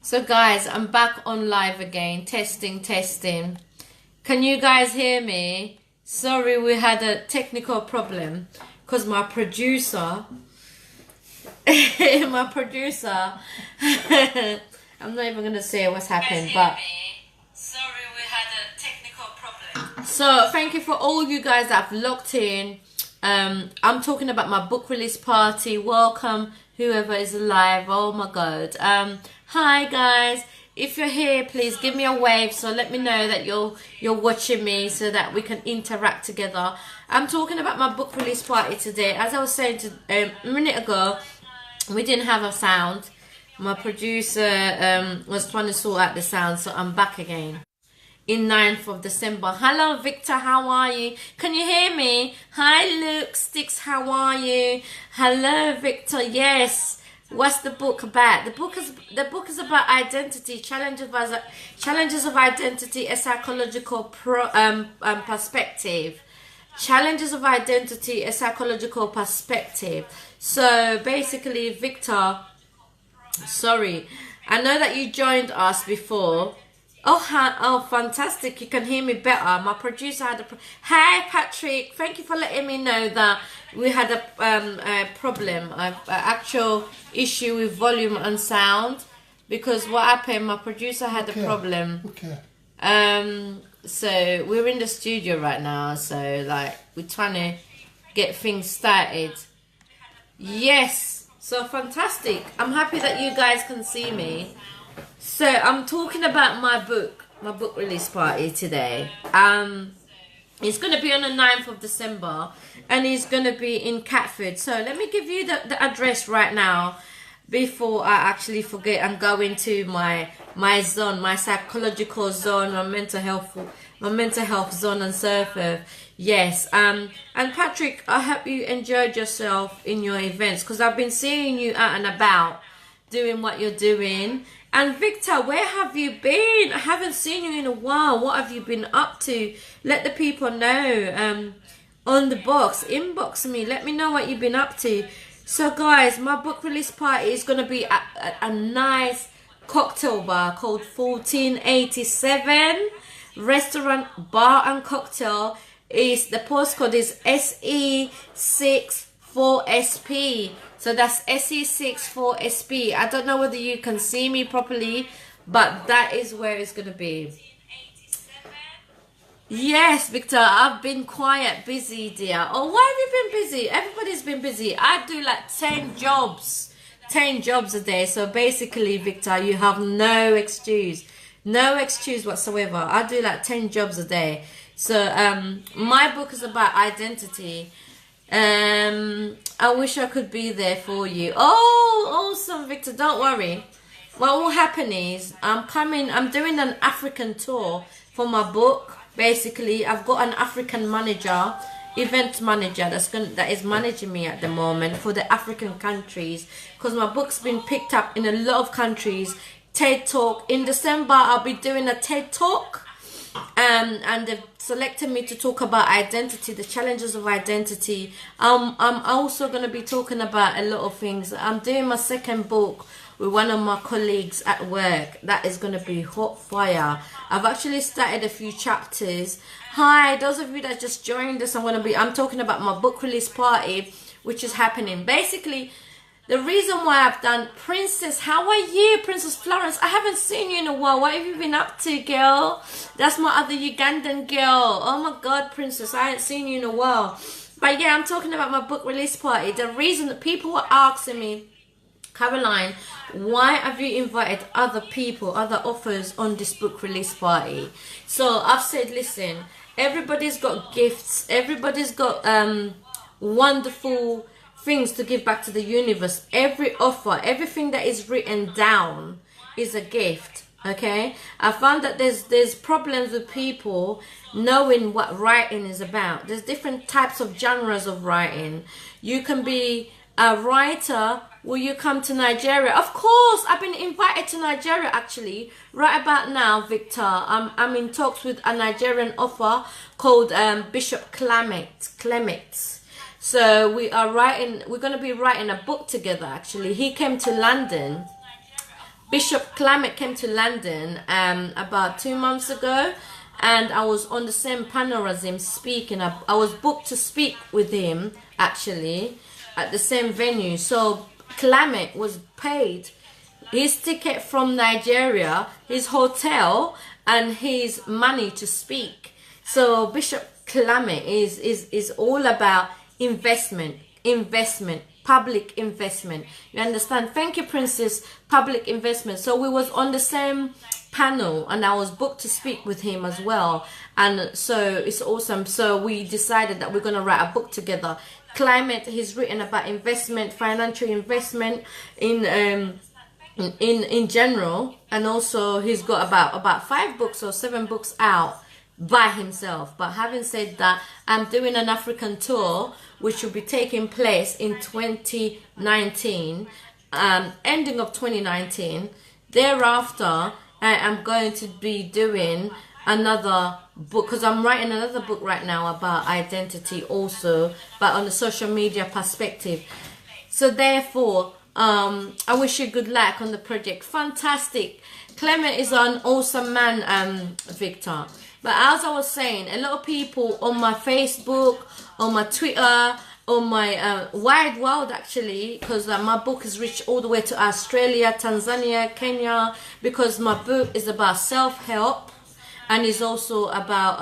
So guys, I'm back on live again. Testing, testing. Can you guys hear me? Sorry, we had a technical problem because my producer, my producer, I'm not even going to say what's happened, but sorry, we had a technical problem. So thank you for all you guys that have locked in. I'm talking about my book release party. Welcome whoever is live. Oh my god. Hi guys, if you're here, please give me a wave, so let me know that you're watching me so that we can interact together. I'm talking about my book release party today. As I was saying a minute ago, we didn't have a sound. My producer was trying to sort out the sound, so I'm back again in 9th of December. Hello Victor, how are you? Can you hear me? Hi Luke Sticks, how are you? Hello Victor. Yes. What's the book about? The book is about identity, challenges of identity, a psychological perspective. Challenges of identity, a psychological perspective. So basically, Victor, sorry, I know that you joined us before. Oh, fantastic! You can hear me better. My producer had Hi, Patrick. Thank you for letting me know that we had a problem, an actual issue with volume and sound. Because what happened, my producer had a problem. Okay. So we're in the studio right now. So like we're trying to get things started. Yes. So fantastic. I'm happy that you guys can see me. So I'm talking about my book release party today. It's going to be on the 9th of December and it's going to be in Catford. So let me give you the address right now before I actually forget and go into my zone, my psychological zone, my mental health zone and so forth. Yes. And Patrick, I hope you enjoyed yourself in your events because I've been seeing you out and about doing what you're doing. And Victor, where have you been? I haven't seen you in a while. What have you been up to? Let the people know on the box. Inbox me. Let me know what you've been up to. So guys, my book release party is going to be at a nice cocktail bar called 1487 Restaurant Bar and Cocktail. The postcode is SE64SP. So that's SE64SP. I don't know whether you can see me properly, but that is where it's going to be. Yes, Victor, I've been quiet, busy, dear. Oh, why have you been busy? Everybody's been busy. I do like 10 jobs. 10 jobs a day. So basically, Victor, you have no excuse. No excuse whatsoever. I do like 10 jobs a day. So my book is about identity. I wish I could be there for you. Oh, awesome, Victor. Don't worry. What will happen is I'm doing an African tour for my book. Basically, I've got an African manager, event manager that is managing me at the moment for the African countries because my book's been picked up in a lot of countries. TED Talk in December, I'll be doing a TED Talk. And they've selected me to talk about identity, the challenges of identity. I'm also going to be talking about a lot of things. I'm doing my second book with one of my colleagues at work. That is going to be hot fire. I've actually started a few chapters. Hi, those of you that just joined us, I'm talking about my book release party, which is happening. Basically, the reason why I've done Princess, how are you, Princess Florence? I haven't seen you in a while. What have you been up to, girl? That's my other Ugandan girl. Oh my God, Princess, I haven't seen you in a while. But yeah, I'm talking about my book release party. The reason that people were asking me, Caroline, why have you invited other people, other authors on this book release party? So I've said, listen, everybody's got gifts. Everybody's got wonderful things to give back to the universe. Every offer, everything that is written down is a gift. Okay, I found that there's problems with people knowing what writing is about. There's different types of genres of writing. You can be a writer. Will you come to Nigeria? Of course, I've been invited to Nigeria actually. Right about now, Victor, I'm in talks with a Nigerian author called Bishop Clement. So we're going to be writing a book together actually. He came to London Bishop Clement came to London about 2 months ago, and I was on the same panel as him speaking. I was booked to speak with him actually at the same venue. So Clement was paid his ticket from Nigeria, his hotel, and his money to speak. So Bishop Clement is all about investment, public investment. You understand? Thank you, Princess. Public investment. So we was on the same panel, and I was booked to speak with him as well. And so it's awesome. So we decided that we're gonna write a book together. Clement, he's written about investment, financial investment in general, and also he's got about 5 books or 7 books out by himself. But having said that, I'm doing an African tour which will be taking place in 2019, ending of 2019. Thereafter, I am going to be doing another book, because I'm writing another book right now about identity also, but on the social media perspective. So therefore, I wish you good luck on the project. Fantastic. Clement is an awesome man, Victor. But as I was saying, a lot of people on my Facebook, on my Twitter, on my wide world actually, because my book has reached all the way to Australia, Tanzania, Kenya, because my book is about self-help, and is also about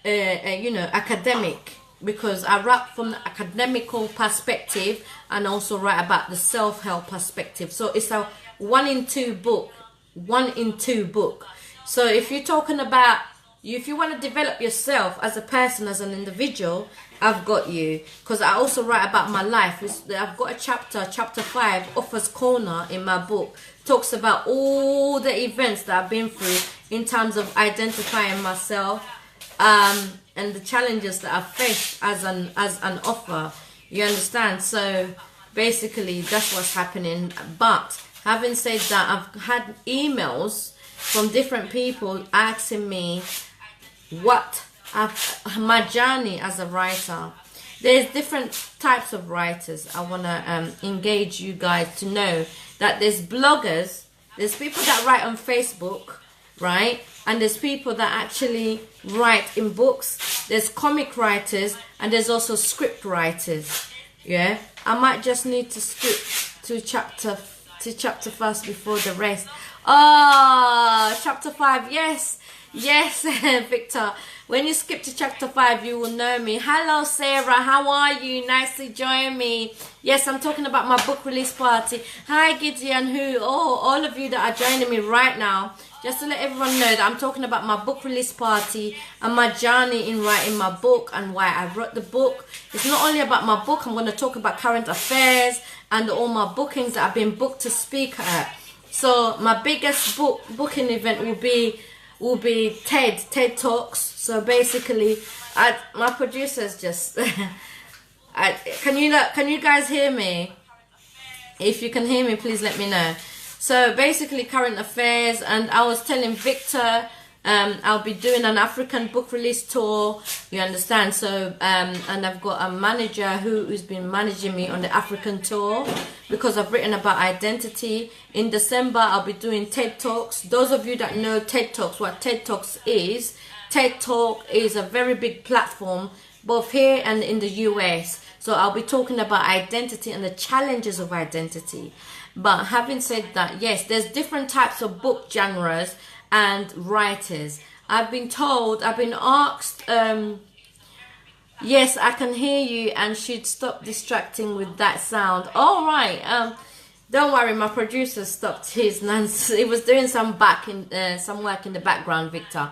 you know, academic, because I write from the academical perspective and also write about the self-help perspective. So it's a 1 in 2 book. So if you're talking about, if you want to develop yourself as a person, as an individual, I've got you. Because I also write about my life. I've got a chapter 5, Author's Corner in my book. Talks about all the events that I've been through in terms of identifying myself, and the challenges that I've faced as an author. You understand? So basically that's what's happening. But having said that, I've had emails from different people asking me what my journey as a writer. There's different types of writers. I want to engage you guys to know that there's bloggers, there's people that write on Facebook, right? And there's people that actually write in books. There's comic writers, and there's also script writers. Yeah, I might just need to skip to chapter first before the rest. Oh, chapter 5. Yes, Victor. When you skip to chapter 5, you will know me. Hello, Sarah. How are you? Nice to join me. Yes, I'm talking about my book release party. Hi, Gideon. All of you that are joining me right now. Just to let everyone know that I'm talking about my book release party and my journey in writing my book and why I wrote the book. It's not only about my book. I'm going to talk about current affairs and all my bookings that I've been booked to speak at. So my biggest booking event will be TED Talks. So basically, my producers just can you guys hear me? If you can hear me, please let me know. So basically, current affairs, and I was telling Victor, I'll be doing an African book release tour. You understand? So and I've got a manager who's been managing me on the African tour, because I've written about identity. In December, I'll be doing TED Talks. Those of you that know TED Talks, what TED Talks is, TED Talk is a very big platform both here and in the US. So I'll be talking about identity and the challenges of identity. But having said that, yes, there's different types of book genres and writers. I've been asked, yes, I can hear you and should stop distracting with that sound. All right. Don't worry, my producer stopped his nonsense. He was doing some work in the background, Victor.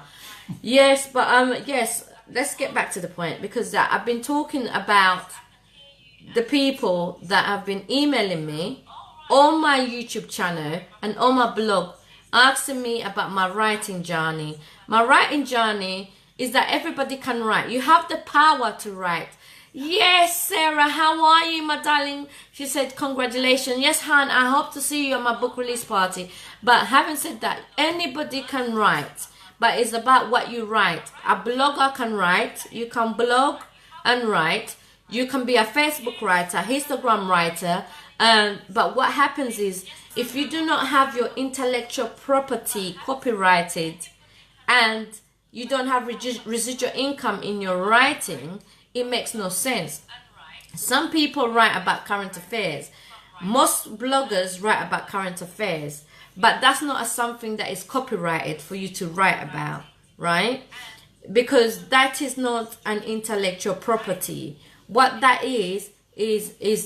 Yes, but yes, let's get back to the point, because I've been talking about the people that have been emailing me on my YouTube channel and on my blog, asking me about my writing journey. My writing journey is that everybody can write. You have the power to write. Yes, Sarah, how are you, my darling? She said, congratulations. Yes, Han, I hope to see you at my book release party. But having said that, anybody can write, but it's about what you write. A blogger can write. You can blog and write. You can be a Facebook writer, Instagram writer, But what happens is, if you do not have your intellectual property copyrighted and you don't have residual income in your writing, it makes no sense. Some people write about current affairs. Most bloggers write about current affairs, but that's not something that is copyrighted for you to write about, right? Because that is not an intellectual property. What that is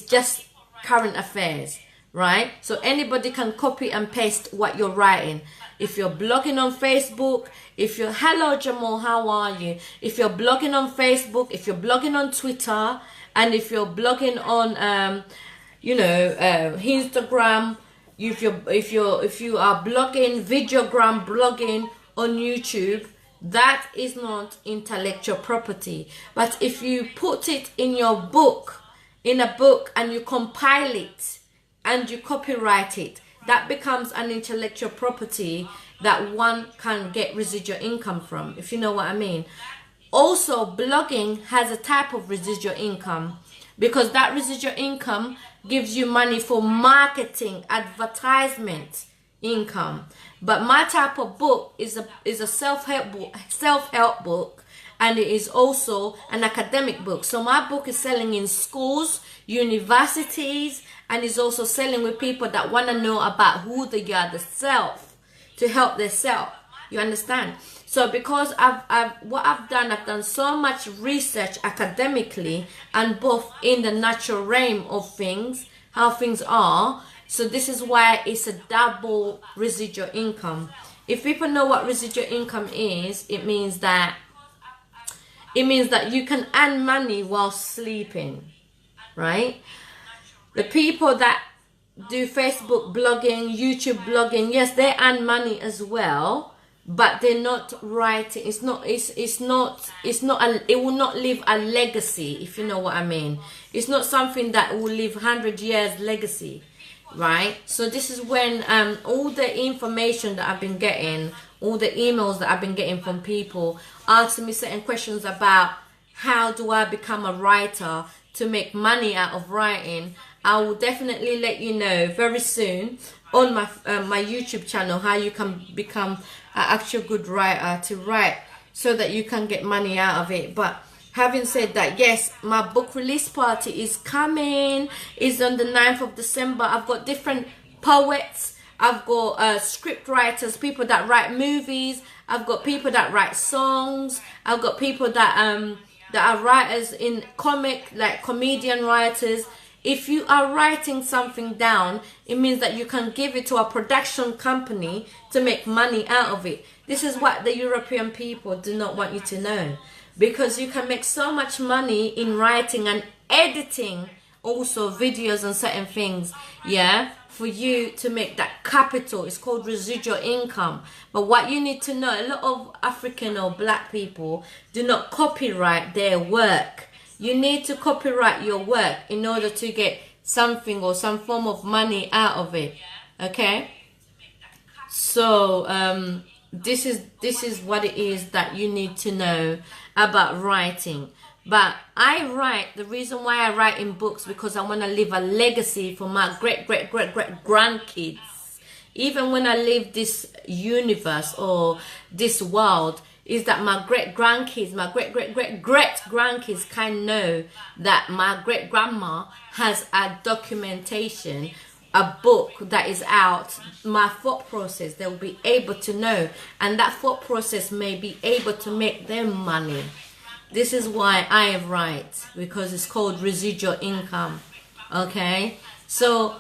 just current affairs, right? So anybody can copy and paste what you're writing. If you're blogging on Facebook, hello Jamal, how are you? If you're blogging on Facebook, if you're blogging on Twitter, and if you're blogging on Instagram, if you are blogging, videogram blogging on YouTube, that is not intellectual property. But if you put it in your book, in a book, and you compile it and you copyright it, that becomes an intellectual property that one can get residual income from, if you know what I mean. Also, blogging has a type of residual income, because that residual income gives you money for marketing, advertisement income. But my type of book is a self-help book, and it is also an academic book. So my book is selling in schools, universities, and is also selling with people that want to know about who they are themselves, to help themselves. You understand? So because I've done so much research academically and both in the natural realm of things, how things are. So this is why it's a double residual income. If people know what residual income is, it means that you can earn money while sleeping, right? The people that do Facebook blogging, YouTube blogging, yes, they earn money as well, but they're not writing. It will not leave a legacy, if you know what I mean. It's not something that will leave 100 years legacy, right? So this is when all the information that I've been getting, all the emails that I've been getting from people asking me certain questions about how do I become a writer to make money out of writing, I will definitely let you know very soon on my YouTube channel how you can become an actual good writer, to write so that you can get money out of it. But having said that, yes, my book release party is coming. It's on the 9th of December. I've got different poets. I've got script writers, people that write movies. I've got people that write songs. I've got people that are writers in comic, like comedian writers. If you are writing something down, it means that you can give it to a production company to make money out of it. This is what the European people do not want you to know, because you can make so much money in writing and editing also videos and certain things, yeah, for you to make that capital. It's called residual income. But what you need to know, a lot of African or black people do not copyright their work. You need to copyright your work in order to get something or some form of money out of it, okay? So this is what it is that you need to know about writing. But I write, the reason why I write in books, because I want to leave a legacy for my great grandkids. Even when I leave this universe or this world, is that my great grandkids can know that my great grandma has a documentation, a book that is out, my thought process. They will be able to know, and that thought process may be able to make them money. This is why I write, because it's called residual income. Okay, so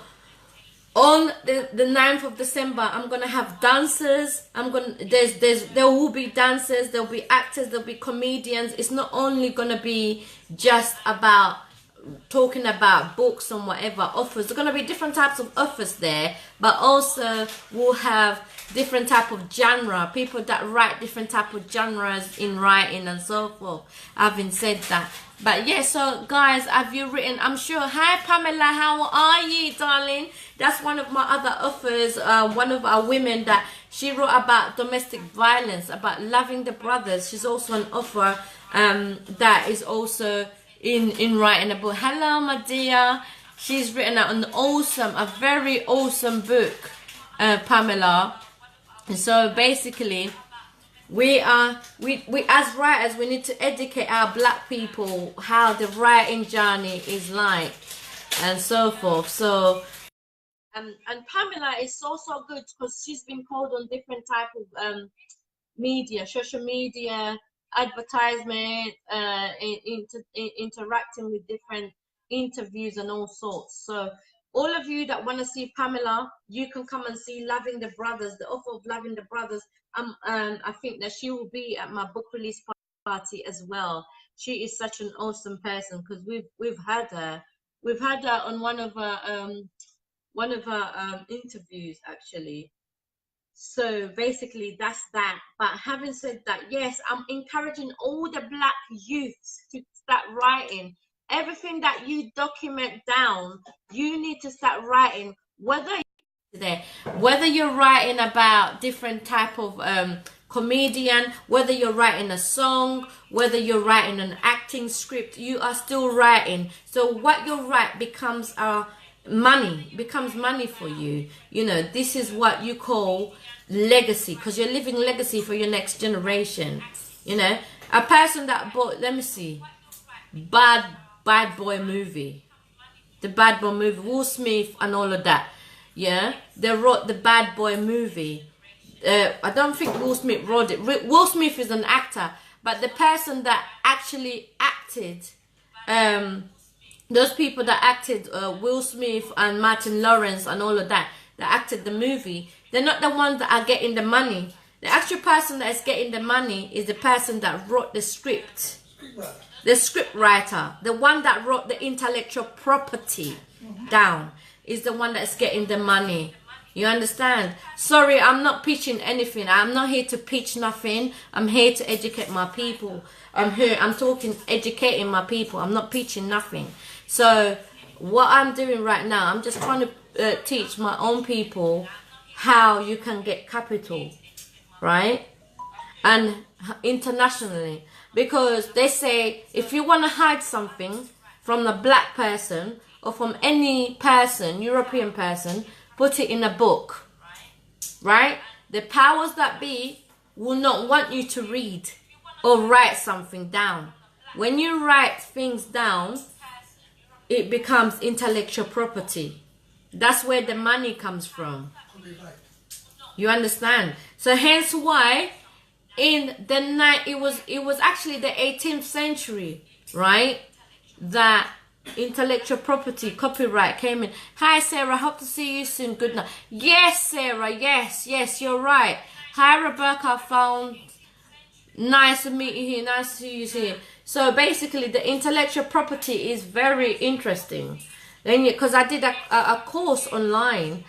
on the 9th of December, I'm gonna have dancers. There will be dancers, there'll be actors, there'll be comedians. It's not only gonna be just about talking about books and whatever offers. There's gonna be different types of offers there, but also we'll have different type of genre, people that write different type of genres in writing and so forth. Having said that, but yeah, so guys, have you written? I'm sure. Hi Pamela, how are you, darling? That's one of my other offers. One of our women that she wrote about domestic violence, about loving the brothers. She's also an offer that is also in writing a book. Hello, my dear. She's written out a very awesome book, Pamela. And so basically, we as writers, we need to educate our black people how the writing journey is like, and so forth. So and Pamela is so good because she's been called on different type of media, social media, advertisement, interacting with different interviews and all sorts. So all of you that want to see Pamela, you can come and see Loving the Brothers, the author of Loving the Brothers. I think that she will be at my book release party as well. She is such an awesome person because we've had her on one of our interviews actually. So basically that's that. But having said that, yes, I'm encouraging all the black youths to start writing. Everything that you document down, you need to start writing. Whether you're writing about different type of comedian, whether you're writing a song, whether you're writing an acting script, you are still writing. So what you write becomes money for you. You know, this is what you call legacy, because you're living legacy for your next generation. You know, a person that bought, let me see, Bad Boy movie, the Bad Boy movie, Will Smith and all of that. Yeah, they wrote the Bad Boy movie. I don't think Will Smith wrote it. Will Smith is an actor, but the person that actually acted, those people that acted, Will Smith and Martin Lawrence and all of that acted the movie, they're not the ones that are getting the money. The actual person that is getting the money is the person that wrote the script. The script writer, the one that wrote the intellectual property down, is the one that's getting the money. You understand? Sorry, I'm not pitching anything. I'm not here to pitch nothing. I'm here to educate my people. I'm talking, educating my people. I'm not pitching nothing. So what I'm doing right now, I'm just trying to teach my own people how you can get capital, right? And internationally, because they say if you want to hide something from a black person or from any person, European person, put it in a book, right? The powers that be will not want you to read or write something down. When you write things down, it becomes intellectual property. That's where the money comes from. You understand? So hence why in the night, it was actually the 18th century, right, that intellectual property, copyright came in. Hi Sarah, hope to see you soon. Good night. Yes Sarah, yes, you're right. Hi Rebecca, found nice to meet you here, nice to see you here. So basically the intellectual property is very interesting. Then because I did a course online,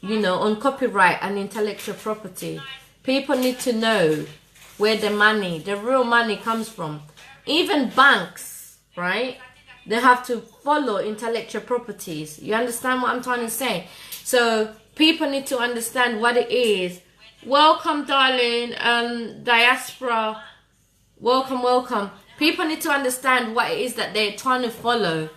you know, on copyright and intellectual property. People need to know where the money, the real money comes from. Even banks, right? They have to follow intellectual properties. You understand what I'm trying to say? So people need to understand what it is. Welcome, darling, diaspora. Welcome. People need to understand what it is that they're trying to follow.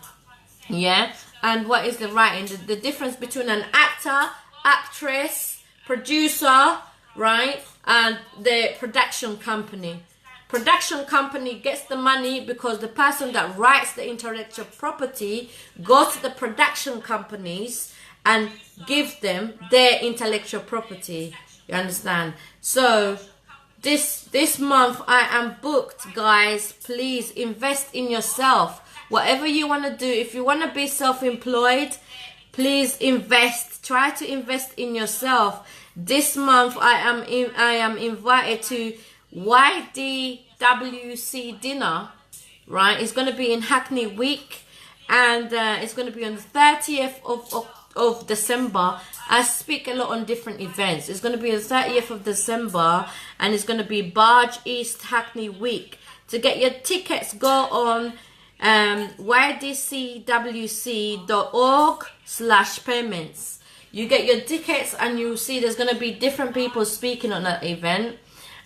Yeah? And what is the writing. The difference between an actor, actress, producer, right, and the production company. Production company gets the money because the person that writes the intellectual property goes to the production companies and gives them their intellectual property. You understand? So this month I am booked, guys. Please invest in yourself. Whatever you want to do, if you want to be self-employed, please invest. Try to invest in yourself. This month I am invited to YDWC dinner, right? It's going to be in Hackney Week, and it's going to be on the 30th of December. I speak a lot on different events. It's going to be on the 30th of December, and it's going to be Barge East Hackney Week. To get your tickets, go on ydcwc.org/payments. You get your tickets and you'll see there's going to be different people speaking on that event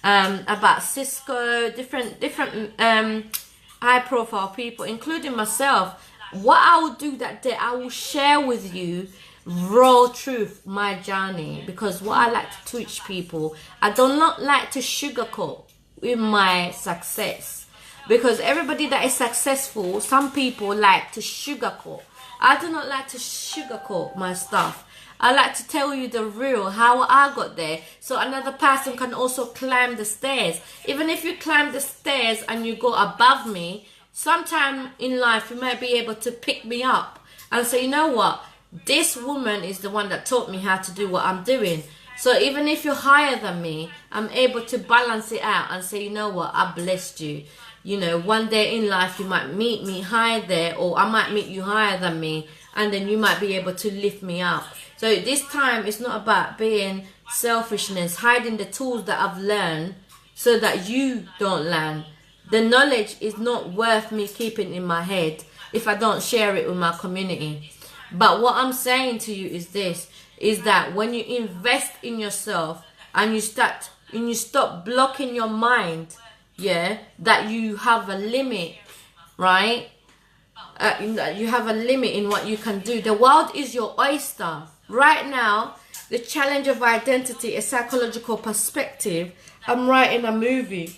about Cisco, different high profile people, including myself. what I will do that day, I will share with you raw truth, my journey, because what I like to teach people, I do not like to sugarcoat with my success, because everybody that is successful, some people like to sugarcoat. I do not like to sugarcoat my stuff. I like to tell you the real, how I got there, so another person can also climb the stairs. Even if you climb the stairs and you go above me, sometime in life you might be able to pick me up and say, you know what, this woman is the one that taught me how to do what I'm doing. So even if you're higher than me, I'm able to balance it out and say, you know what, I blessed you. You know, one day in life you might meet me higher there, or I might meet you higher than me, and then you might be able to lift me up. So this time it's not about being selfishness, hiding the tools that I've learned so that you don't learn. The knowledge is not worth me keeping in my head if I don't share it with my community. But what I'm saying to you is this, is that when you invest in yourself and you stop blocking your mind, yeah, that you have a limit, right? You have a limit in what you can do. The world is your oyster. Right now, the challenge of identity, a psychological perspective, I'm writing a movie,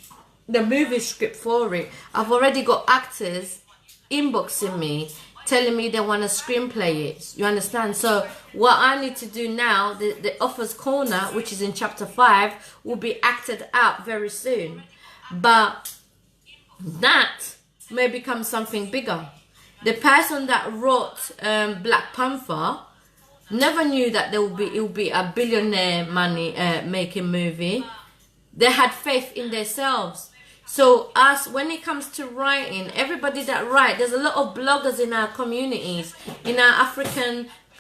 the movie script for it. I've already got actors inboxing me, telling me they want to screenplay it. You understand? So what I need to do now, the Author's Corner, which is in chapter 5, will be acted out very soon. But that may become something bigger. The person that wrote Black Panther never knew that it would be a billionaire money making movie. They had faith in themselves. So when it comes to writing, everybody that write, there's a lot of bloggers in our communities, in our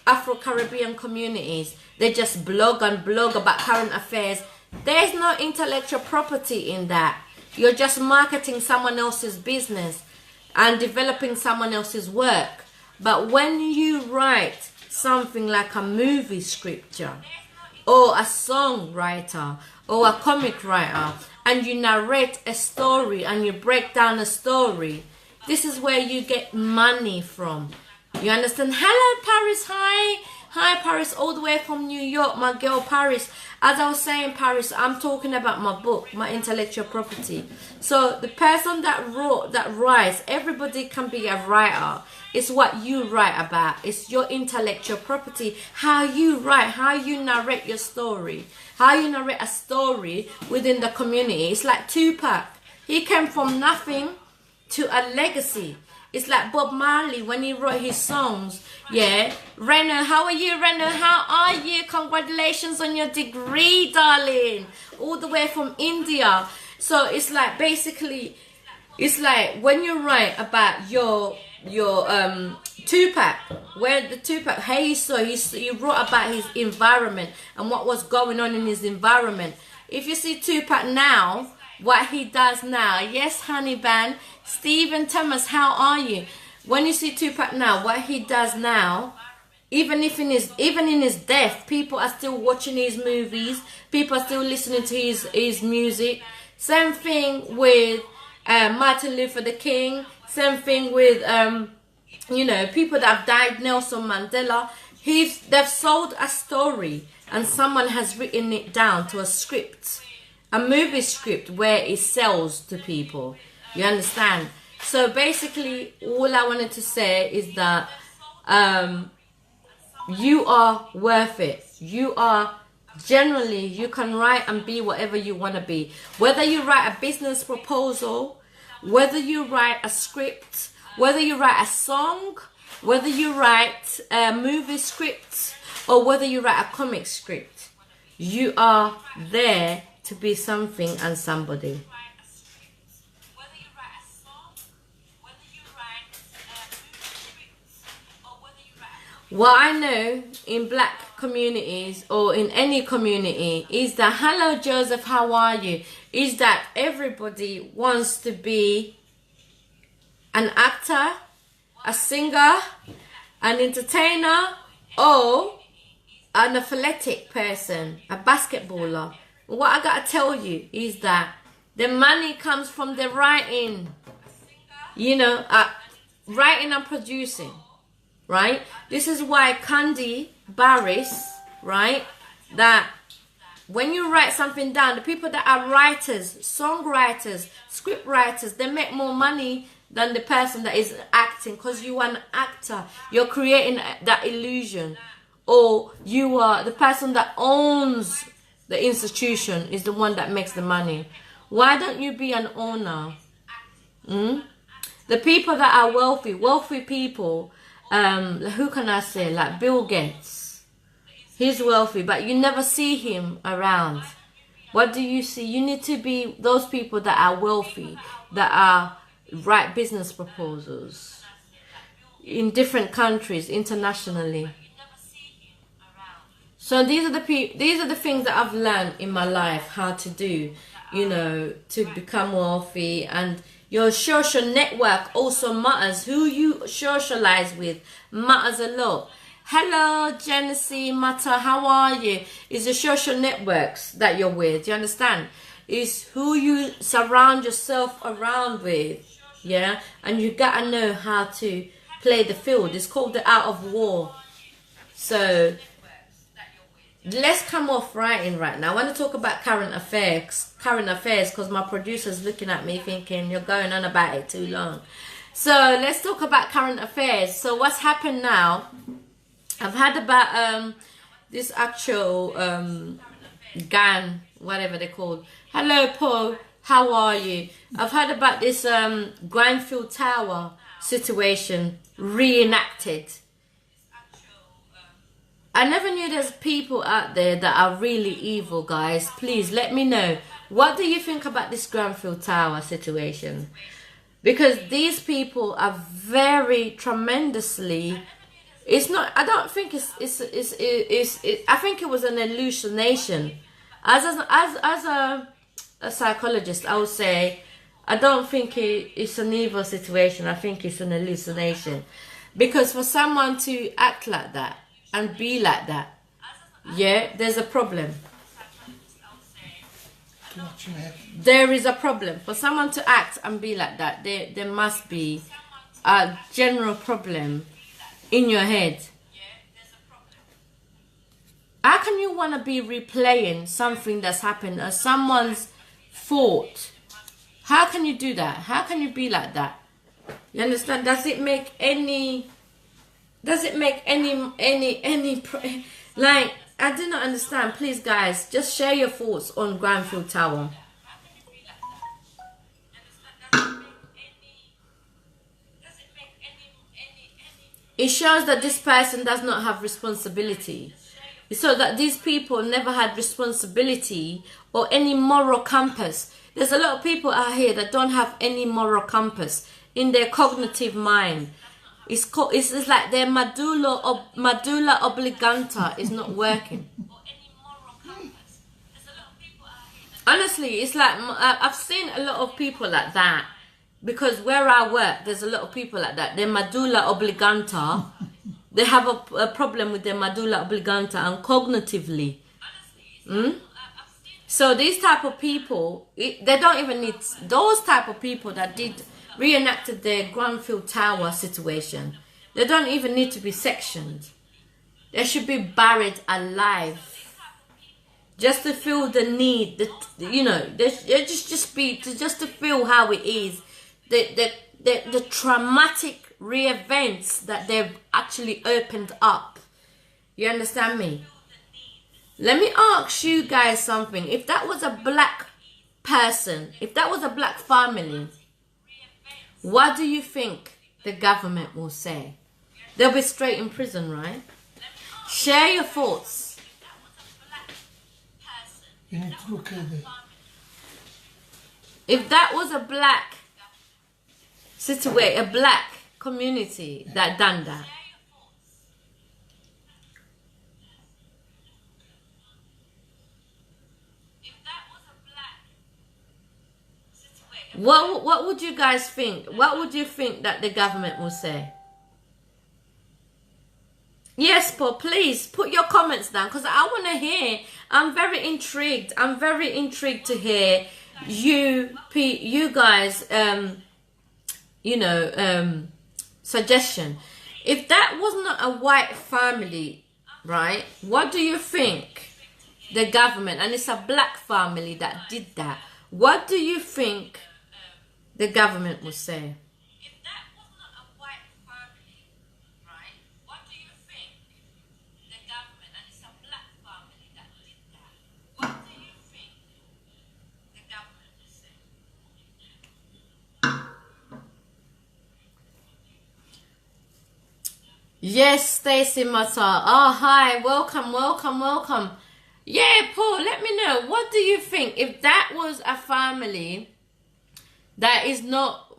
Afro-Caribbean communities. They just blog about current affairs. There's no intellectual property in that. You're just marketing someone else's business and developing someone else's work. But when you write something like a movie scripture, or a song writer, or a comic writer, and you narrate a story and you break down a story, this is where you get money from. You understand? Hello Paris, hi Paris, all the way from New York, my girl Paris. As I was saying, Paris, I'm talking about my book, my intellectual property. So the person that writes, everybody can be a writer. It's what you write about. It's your intellectual property. How you write, how you narrate your story, how you narrate a story within the community. It's like Tupac. He came from nothing to a legacy. It's like Bob Marley when he wrote his songs. Yeah. Reno, how are you, Reno? How are you? Congratulations on your degree, darling. All the way from India. So it's like, basically, it's like when you write about your Tupac, where the Tupac, he wrote about his environment and what was going on in his environment. If you see Tupac now, what he does now, yes, honey bun, Stephen Thomas, how are you? When you see Tupac now, what he does now, even in his death, people are still watching his movies, people are still listening to his music. Same thing with Martin Luther the King. Same thing with people that have died, Nelson Mandela. They've sold a story and someone has written it down to a script, a movie script where it sells to people. You understand? So basically, all I wanted to say is that you are worth it. You are, generally, you can write and be whatever you want to be. Whether you write a business proposal, whether you write a script, whether you write a song, whether you write a movie script, or whether you write a comic script, you are there to be something and somebody. What I know in black communities or in any community is that, hello Joseph, how are you? Is that everybody wants to be an actor, a singer, an entertainer, or an athletic person, a basketballer. What I gotta tell you is that the money comes from the writing. You know, writing and producing, right? This is why Candy Barris, right, that when you write something down, the people that are writers, songwriters, script writers, they make more money than the person that is acting, because you are an actor. You're creating that illusion. Or you are the person that owns the institution is the one that makes the money. Why don't you be an owner? The people that are wealthy people, who can I say, like Bill Gates, he's wealthy, but you never see him around. What do you see? You need to be those people that are wealthy, that are write business proposals in different countries, internationally. So these are the things that I've learned in my life how to do, you know, to become wealthy. And your social network also matters. Who you socialize with matters a lot. Hello, Genesee Mata, how are you? It's the social networks that you're with. Do you understand? It's who you surround yourself around with. Yeah, and you gotta know how to play the field. It's called the art of war. So let's come off writing right now. I want to talk about current affairs because my producer's looking at me thinking you're going on about it too long. So let's talk about current affairs. So what's happened now, I've heard about this actual gang, whatever they're called. Hello Paul, how are you? I've heard about this Grenfell Tower situation reenacted. I never knew there's people out there that are really evil, guys. Please let me know. What do you think about this Grenfell Tower situation? Because these people are very tremendously... It's not... I don't think I think it was an hallucination. As a psychologist, I would say, I don't think it's an evil situation. I think it's an hallucination. Because for someone to act like that, and be like that, yeah, there's a problem. There is a problem. For someone to act and be like that, there must be a general problem in your head. How can you want to be replaying something that's happened as someone's fault? How can you do that? How can you be like that? You understand? Does it make any like, I do not understand. Please guys, just share your thoughts on Grenfell Tower. It shows that this person does not have responsibility. So that these people never had responsibility or any moral compass. There's a lot of people out here that don't have any moral compass in their cognitive mind. It's like their medulla oblongata is not working. Honestly, it's like I've seen a lot of people like that, because where I work, there's a lot of people like that. Their medulla oblongata, they have a problem with their medulla oblongata and cognitively. So these type of people, they don't even need those type of people that reenacted the Grenfell Tower situation. They don't even need to be sectioned. They should be buried alive, just to feel the need. Just to feel how it is. The traumatic re-events that they've actually opened up. You understand me? Let me ask you guys something. If that was a black person, if that was a black family, what do you think the government will say? They'll be straight in prison, right? Share your thoughts. You need to look at it. If that was a black situation, a black community that done that, what would you guys think? What would you think that the government will say? Yes, Paul, please put your comments down, because I want to hear. I'm very intrigued. I'm very intrigued to hear you guys, suggestion. If that was not a white family, right, what do you think the government, and it's a black family that did that, what do you think the government would say? If that was not a white family, right, what do you think the government, and it's a black family that did that, what do you think the government would say? Yes, Stacey Mata. Oh, hi. Welcome, welcome, welcome. Yeah, Paul, let me know. What do you think if that was a family that is not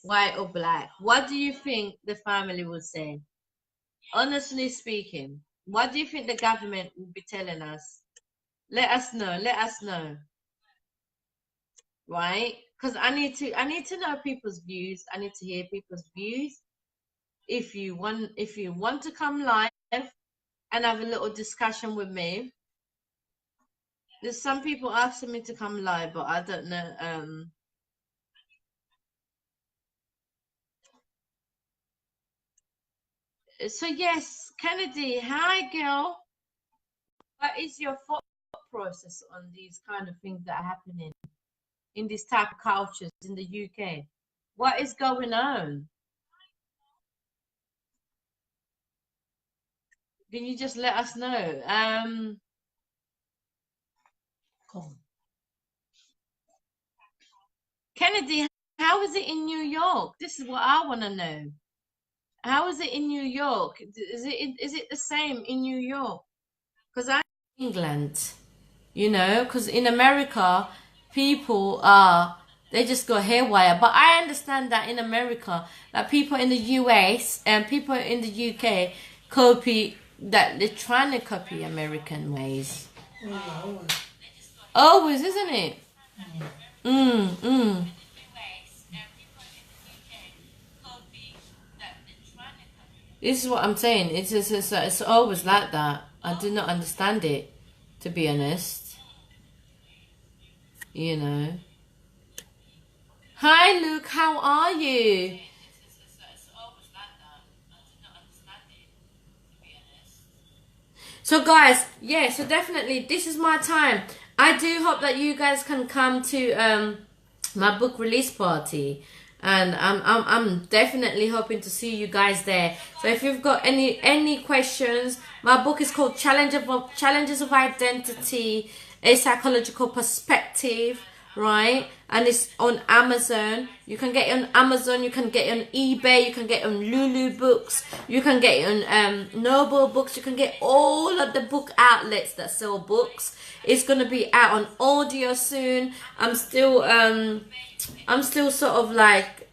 white or black? What do you think the family would say? Honestly speaking, what do you think the government would be telling us? Let us know. Let us know. Right? Because I need to know people's views. I need to hear people's views. If you want to come live and have a little discussion with me, there's some people asking me to come live, but I don't know. So yes, Kennedy, hi girl. What is your thought process on these kind of things that are happening in these type of cultures in the UK? What is going on? Can you just let us know? Come. Kennedy, how is it in New York? This is what I want to know. How is it in New York? Is it the same in New York? Because I'm in England, you know, because in America, people are, they just go haywire. But I understand that in America, that people in the US and people in the UK copy, that they're trying to copy American ways. Always, isn't it? This is what I'm saying. It's always like that. I do not understand it, to be honest. You know. Hi, Luke. How are you? So, guys, yeah. So definitely, this is my time. I do hope that you guys can come to my book release party. And I'm definitely hoping to see you guys there. So if you've got any questions, my book is called Challenges of Identity, a Psychological Perspective, right? And it's on Amazon. You can get it on Amazon, you can get it on eBay, you can get it on Lulu Books, you can get it on Noble Books, you can get all of the book outlets that sell books. It's gonna be out on audio soon. I'm still sort of like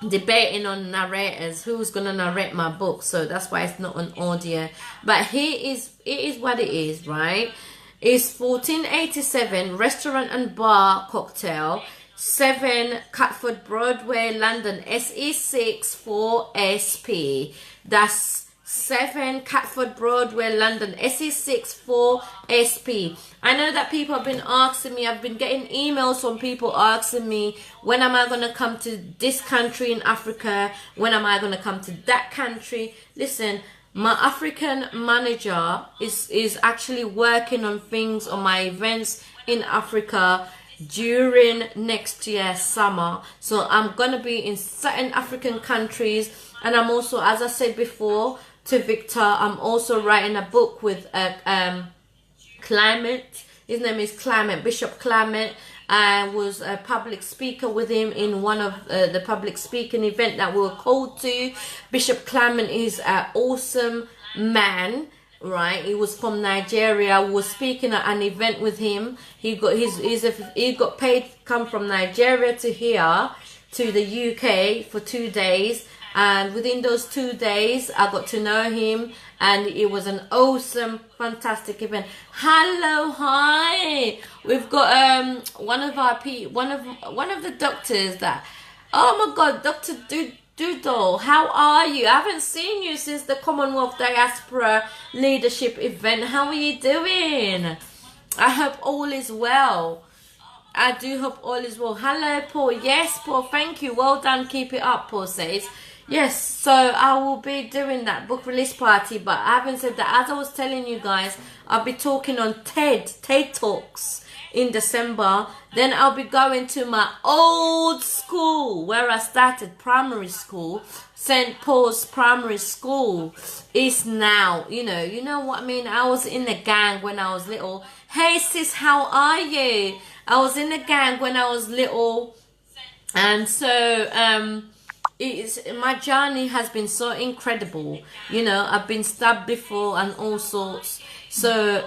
debating on narrators, who's gonna narrate my book, so that's why it's not on audio. But it is what it is, right? It's 1487 Restaurant and Bar Cocktail, 7 Catford Broadway, London, SE6 4SP. That's 7 Catford Broadway, London, SE6 4SP. I know that people have been asking me, I've been getting emails from people asking me, when am I going to come to this country in Africa? When am I going to come to that country? Listen, my African manager is actually working on things, on my events in Africa during next year summer. So I'm going to be in certain African countries, and I'm also, as I said before to Victor, I'm also writing a book with Climate. His name is Climate, Bishop Climate. I was a public speaker with him in one of the public speaking event that we were called to. Bishop Climate is an awesome man, right? He was from Nigeria. We were speaking at an event with him. He got paid to come from Nigeria to here to the UK for 2 days. And within those 2 days, I got to know him, and it was an awesome, fantastic event. Hello, hi. We've got one of the doctors that. Oh my God, Dr. Doodle, how are you? I haven't seen you since the Commonwealth Diaspora Leadership event. How are you doing? I hope all is well. I do hope all is well. Hello, Paul. Yes, Paul, thank you. Well done. Keep it up, Paul says. Yes, so I will be doing that book release party, but I haven't said that. As I was telling you guys, I'll be talking on TED Talks in December. Then I'll be going to my old school where I started primary school. St. Paul's Primary School is now, you know what I mean? I was in the gang when I was little. Hey sis, how are you? I was in the gang when I was little, and so my journey has been so incredible. I've been stabbed before and all sorts. So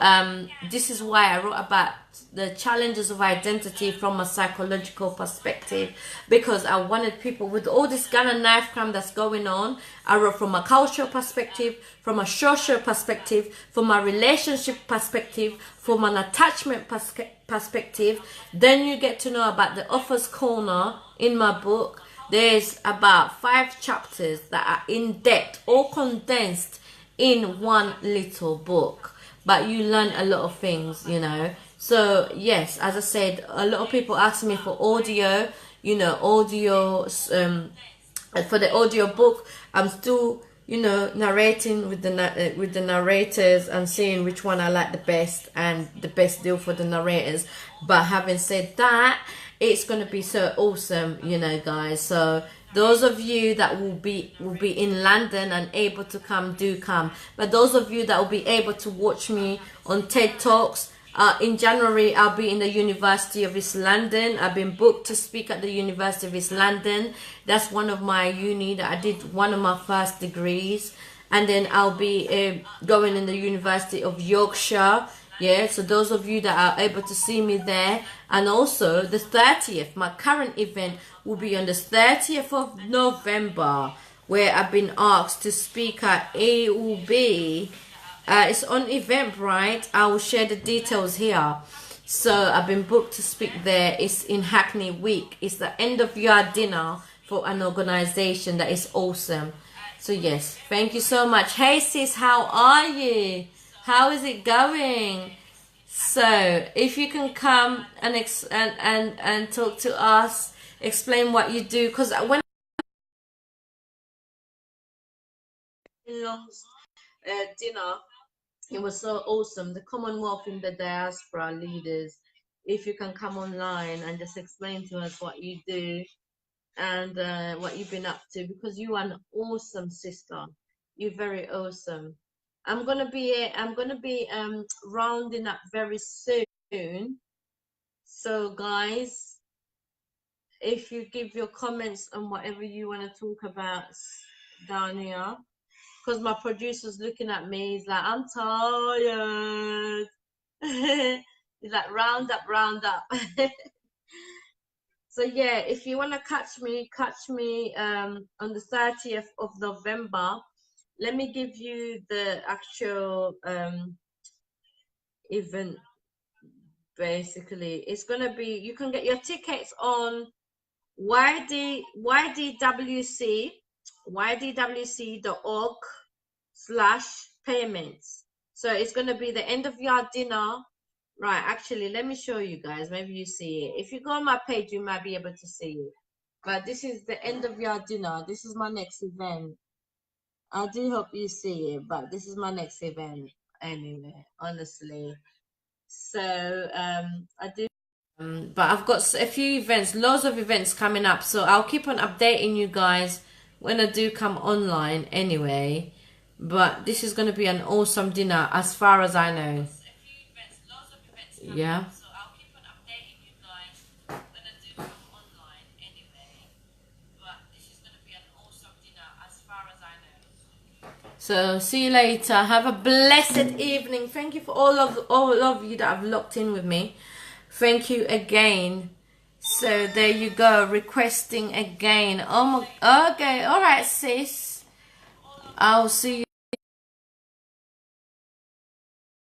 this is why I wrote about the challenges of identity from a psychological perspective, because I wanted people, with all this gun and knife crime that's going on, I wrote from a cultural perspective, from a social perspective, from a relationship perspective, from an attachment perspective. Then you get to know about the author's corner in my book. There's about 5 chapters that are in depth, all condensed in one little book, but you learn a lot of things. So yes, as I said, a lot of people ask me for audio, audio, for the audio book. I'm still, narrating with the narrators and seeing which one I like the best and the best deal for the narrators. But having said that, it's going to be so awesome, guys. So those of you that will be in London and able to come, do come. But those of you that will be able to watch me on TED Talks, in January, I'll be in the University of East London. I've been booked to speak at the University of East London. That's one of my uni that I did one of my first degrees. And then I'll be going in the University of Yorkshire. Yeah, so those of you that are able to see me there. And also the 30th, my current event will be on the 30th of November, where I've been asked to speak at AUB. It's on Eventbrite. I will share the details here. So I've been booked to speak there. It's in Hackney Week. It's the end of year dinner for an organization that is awesome. So yes, thank you so much. Hey sis, how are you? How is it going? So if you can come and talk to us, explain what you do, because when dinner, it was so awesome. The Commonwealth in the diaspora leaders, if you can come online and just explain to us what you do and what you've been up to, because you are an awesome sister. You're very awesome. I'm gonna be rounding up very soon. So guys, if you give your comments on whatever you want to talk about down here, because my producer's looking at me, he's like, I'm tired. He's like, round up. So yeah, if you want to catch me on the 30th of November. Let me give you the actual event. Basically, it's gonna be, you can get your tickets on ydwc.org/payments. So it's gonna be the end of year dinner. Right, actually, let me show you guys. Maybe you see it. If you go on my page, you might be able to see it. But this is the end of year dinner. This is my next event. I do hope you see it, but this is my next event anyway, honestly. So I do, but I've got a few events, loads of events coming up, so I'll keep on updating you guys when I do come online anyway. But this is going to be an awesome dinner as far as I know. Yeah. So see you later. Have a blessed evening. Thank you for all of you that have locked in with me. Thank you again. So there you go, requesting again. Oh my, okay, all right, sis. I'll see you.